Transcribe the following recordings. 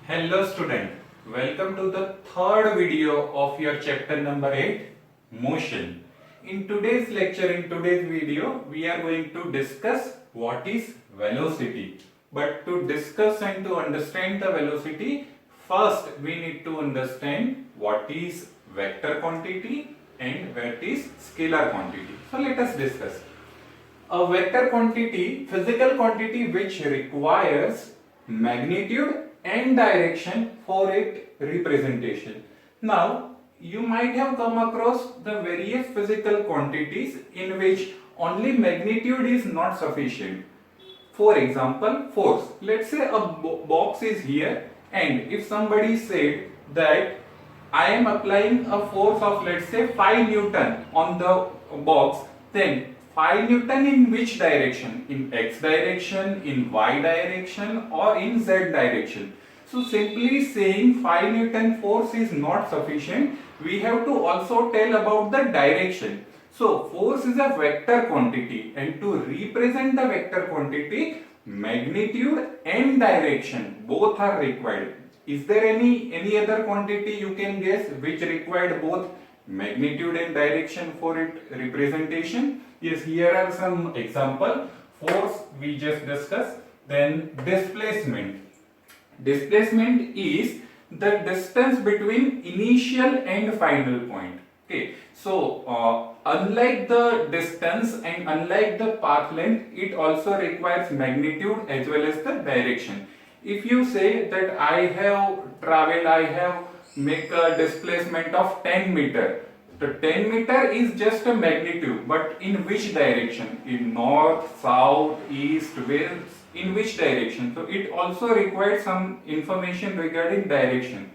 Hello student, welcome to the third video of your chapter number 8, motion. In today's lecture, in today's video, we are going to discuss what is velocity. But to discuss and to understand the velocity, first we need to understand what is vector quantity and what is scalar quantity. So let us discuss. A vector quantity, physical quantity which requires magnitude and direction for its representation. Now, you might have come across the various physical quantities in which only magnitude is not sufficient. For example, force. Let's say a box is here, and if somebody said that I am applying a force of, let's say, 5 Newton on the box, then 5 Newton in which direction? In x direction, in y direction, or in z direction. So simply saying 5 Newton force is not sufficient. We have to also tell about the direction. So force is a vector quantity, and to represent the vector quantity, magnitude and direction both are required. Is there any other quantity you can guess which required both magnitude and direction for its representation? Yes, here are some example. Force we just discussed. Then displacement. Displacement is the distance between initial and final point. Okay, so unlike the distance and unlike the path length, it also requires magnitude as well as the direction. If you say that I have make a displacement of 10 meter. The 10 meter is just a magnitude, but in which direction? In north, south, east, west, in which direction? So it also requires some information regarding direction.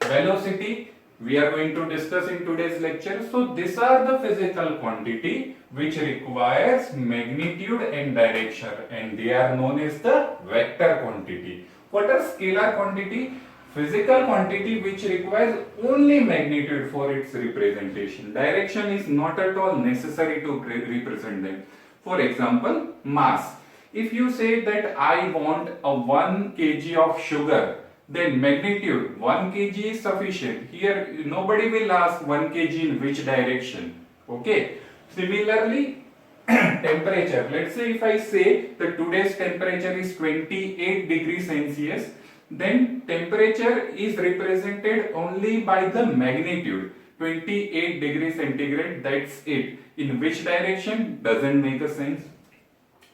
Velocity we are going to discuss in today's lecture. So these are the physical quantity which requires magnitude and direction, and they are known as the vector quantity. What are scalar quantity? Physical quantity which requires only magnitude for its representation. Direction is not at all necessary to represent them. For example, mass. If you say that I want a 1 kg of sugar, then magnitude 1 kg is sufficient. Here nobody will ask 1 kg in which direction. Okay. Similarly, temperature. Let's say if I say that today's temperature is 28 degrees Celsius, then temperature is represented only by the magnitude 28 degrees centigrade. That's it. In which direction doesn't make a sense.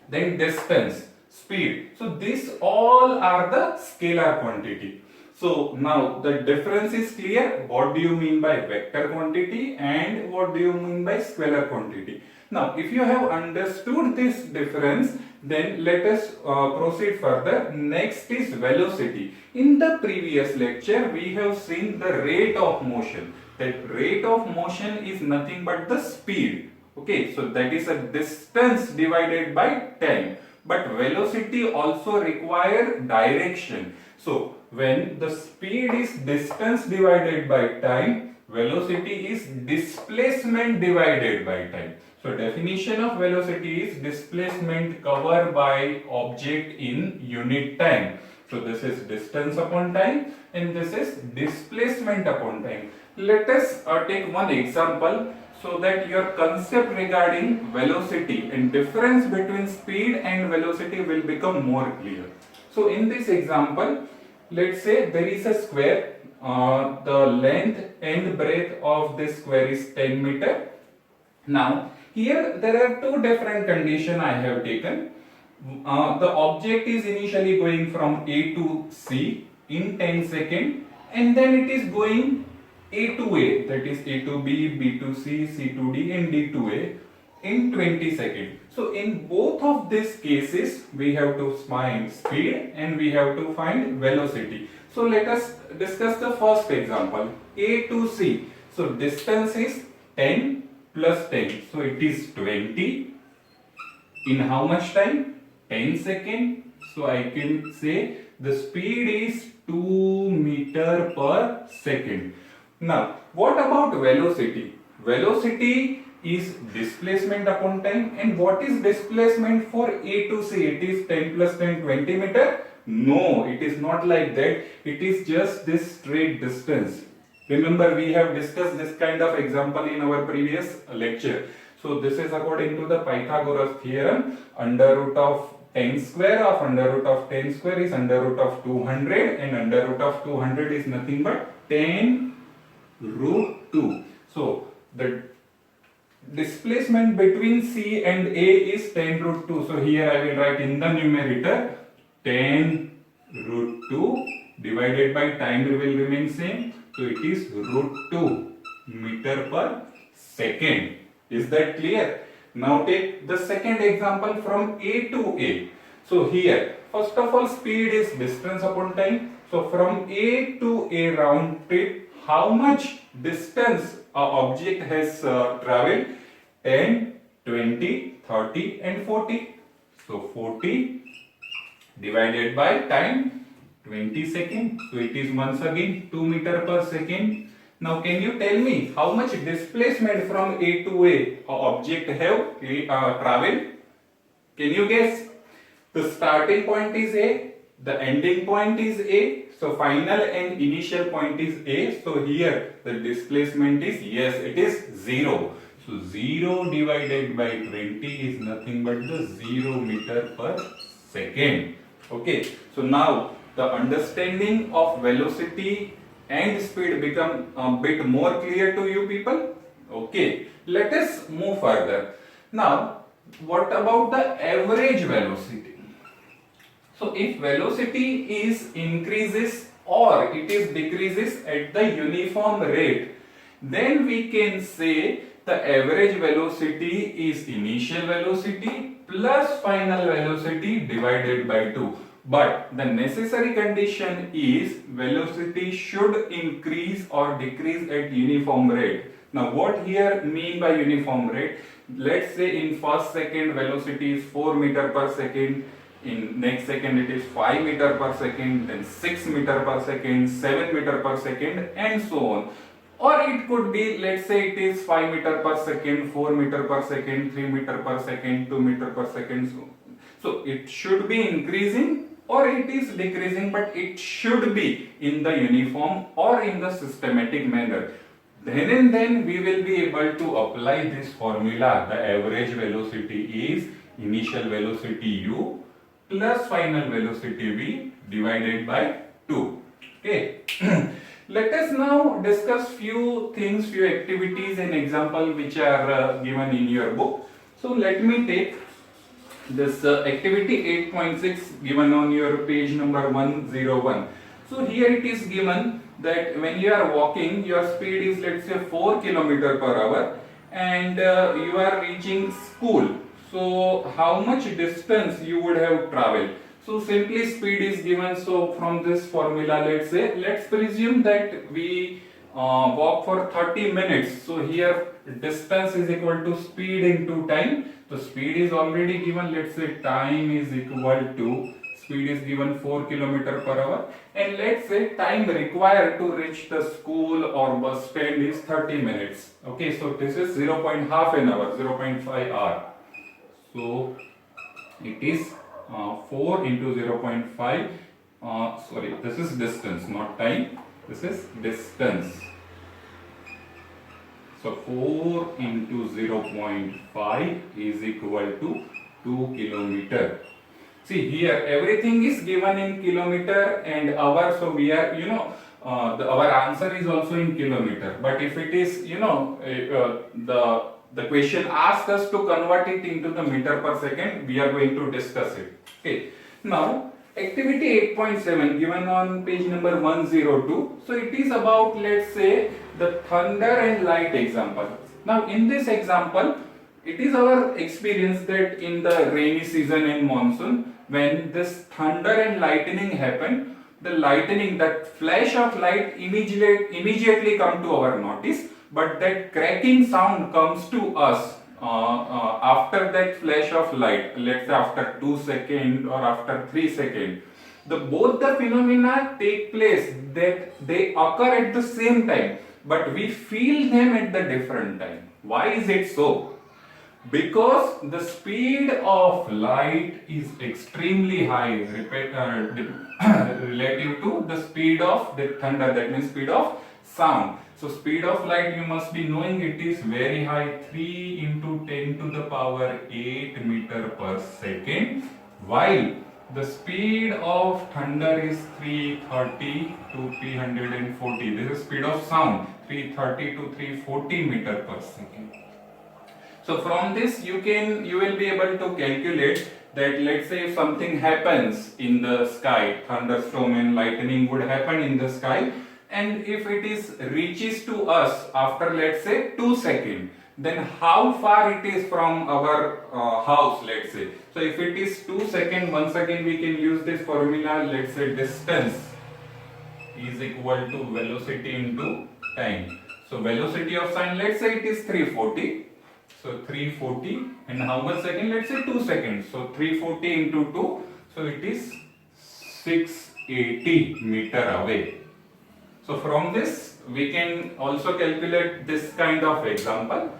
Then distance, speed. So these all are the scalar quantity. So now the difference is clear. What do you mean by vector quantity and what do you mean by scalar quantity? Now if you have understood this difference, then let us proceed further. Next is velocity. In the previous lecture we have seen the rate of motion. That rate of motion is nothing but the speed. Okay, so that is a distance divided by time. But velocity also require direction. So when the speed is distance divided by time, velocity is displacement divided by time. So definition of velocity is displacement covered by object in unit time. So this is distance upon time and this is displacement upon time. Let us take one example so that your concept regarding velocity and difference between speed and velocity will become more clear. So in this example, let's say there is a square. The length and breadth of this square is 10 meter. Now here there are two different conditions I have taken. The object is initially going from A to C in 10 seconds, and then it is going A to A, that is A to B, B to C, C to D and D to A in 20 seconds. So in both of these cases we have to find speed and we have to find velocity. So let us discuss the first example, A to C. So distance is 10 plus 10, so it is 20. In how much time? 10 seconds. So I can say the speed is 2 meter per second. Now what about velocity? Velocity is displacement upon time, and what is displacement for A to C? It is 10 plus 10, 20 meter. No, it is not like that. It is just this straight distance. Remember, we have discussed this kind of example in our previous lecture. So this is according to the Pythagoras theorem. Under root of 10 square of under root of 10 square is under root of 200, and under root of 200 is nothing but 10 root 2. So the displacement between C and A is 10 root 2. So here I will write in the numerator 10 root 2 divided by time will remain same. So it is root 2 meter per second. Is that clear? Now take the second example from A to A. So here, first of all, speed is distance upon time. So from A to A round trip, how much distance a object has traveled? 10, 20, 30 and 40. So 40 divided by time 20 seconds. So it is once again 2 meter per second. Now can you tell me how much displacement from A to A object have traveled? Can you guess? The starting point is A, the ending point is A, so final and initial point is A. So here the displacement is, yes, it is 0. So 0 divided by 20 is nothing but the 0 meter per second. Okay, so now the understanding of velocity and speed become a bit more clear to you people. Okay, let us move further. Now, what about the average velocity? So if velocity is increases or it is decreases at the uniform rate, then we can say the average velocity is initial velocity plus final velocity divided by 2. But the necessary condition is velocity should increase or decrease at uniform rate. Now what here mean by uniform rate? Let's say in first second velocity is 4 meter per second, in next second it is 5 meter per second, then 6 meter per second, 7 meter per second and so on. Or it could be, let's say it is 5 meter per second, 4 meter per second, 3 meter per second, 2 meter per second. So it should be increasing or it is decreasing, but it should be in the uniform or in the systematic manner. Then and then we will be able to apply this formula. The average velocity is initial velocity u plus final velocity v divided by 2. Okay. Let us now discuss few things, few activities and example which are given in your book. So let me take this activity 8.6 given on your page number 101. So here it is given that when you are walking, your speed is, let's say, 4 km per hour and you are reaching school. So how much distance you would have traveled? So simply speed is given. So from this formula, let's presume that we walk for 30 minutes. So here distance is equal to speed into time. So speed is already given. Let's say time is equal to, speed is given 4 km per hour, and let's say time required to reach the school or bus stand is 30 minutes. Okay, so this is 0.5 an hour, 0.5 hour. So it is 4 into 0.5. Sorry, this is distance, not time. This is distance. So 4 into 0.5 is equal to 2 kilometer. See here, everything is given in kilometer and hour. So we are, our answer is also in kilometer. But if it is, the question asks us to convert it into the meter per second, we are going to discuss it. Okay. Now, activity 8.7 given on page number 102. So it is about, let's say, the thunder and light example. Now in this example, it is our experience that in the rainy season and monsoon, when this thunder and lightning happen, the lightning, that flash of light immediately come to our notice, but that cracking sound comes to us after that flash of light, let's say after 2 seconds or after 3 seconds. Both the phenomena take place, that they occur at the same time, but we feel them at the different time. Why is it so? Because the speed of light is extremely high relative to the speed of the thunder, that means speed of sound. So speed of light, you must be knowing, it is very high, 3 into 10 to the power 8 meter per second, while the speed of thunder is 330 to 340. This is speed of sound, 330 to 340 meter per second. So from this you will be able to calculate that, let's say if something happens in the sky, thunderstorm and lightning would happen in the sky, and if it is reaches to us after, let's say, 2 seconds, then how far it is from our house, let's say. So if it is 2 seconds, once again we can use this formula, let's say distance is equal to velocity into time. So velocity of sound, let's say it is 340. So 340, and how much second? Let's say 2 seconds. So 340 into 2, so it is 680 meter away. So from this we can also calculate this kind of example.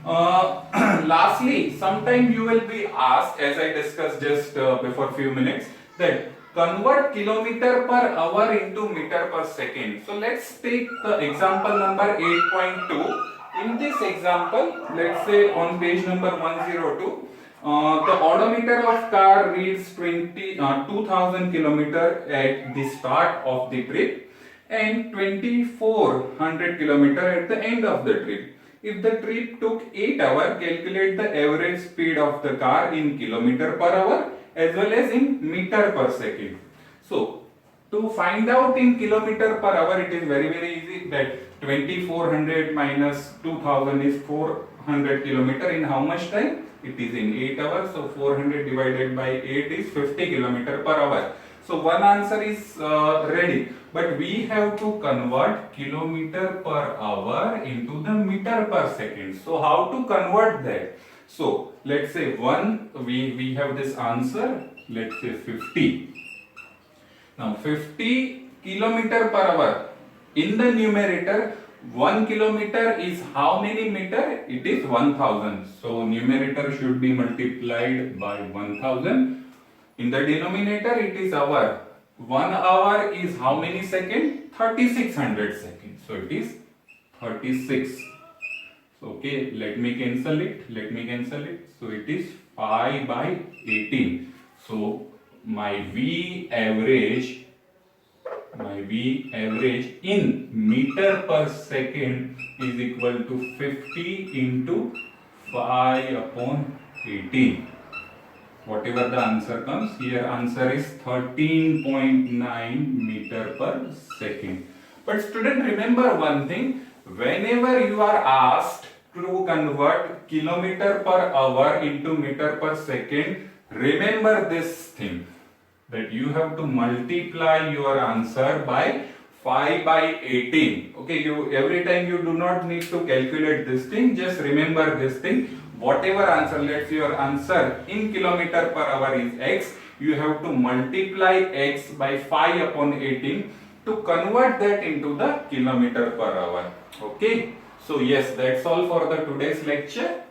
Lastly, sometime you will be asked, as I discussed just before few minutes, that convert kilometer per hour into meter per second. So let's take the example number 8.2. In this example, let's say on page number 102, the odometer of car reads 2000 kilometer at the start of the trip and 2400 kilometer at the end of the trip. If the trip took 8 hours, calculate the average speed of the car in kilometer per hour as well as in meter per second. So to find out in kilometer per hour, it is very easy, that 2400 minus 2000 is 400 kilometer. In how much time? It is in 8 hours. So 400 divided by 8 is 50 kilometer per hour. So one answer is ready, but we have to convert kilometer per hour into the meter per second. So how to convert that? So let's say we have this answer, let's say 50. Now 50 kilometer per hour, in the numerator 1 kilometer is how many meter? It is 1000. So numerator should be multiplied by 1000. In the denominator it is hour. 1 hour is how many seconds? 3600 seconds. So it is 36. So okay, let me cancel it. So it is 5 by 18. So my V average in meter per second is equal to 50 into 5 upon 18. Whatever the answer comes, here answer is 13.9 meter per second. But student, remember one thing, whenever you are asked to convert kilometer per hour into meter per second, remember this thing, that you have to multiply your answer by 5 by 18. Okay, every time you do not need to calculate this thing, just remember this thing. Whatever answer, let's say your answer in kilometer per hour is x, you have to multiply x by 5 upon 18 to convert that into the kilometer per hour. Okay, so yes, that's all for the today's lecture.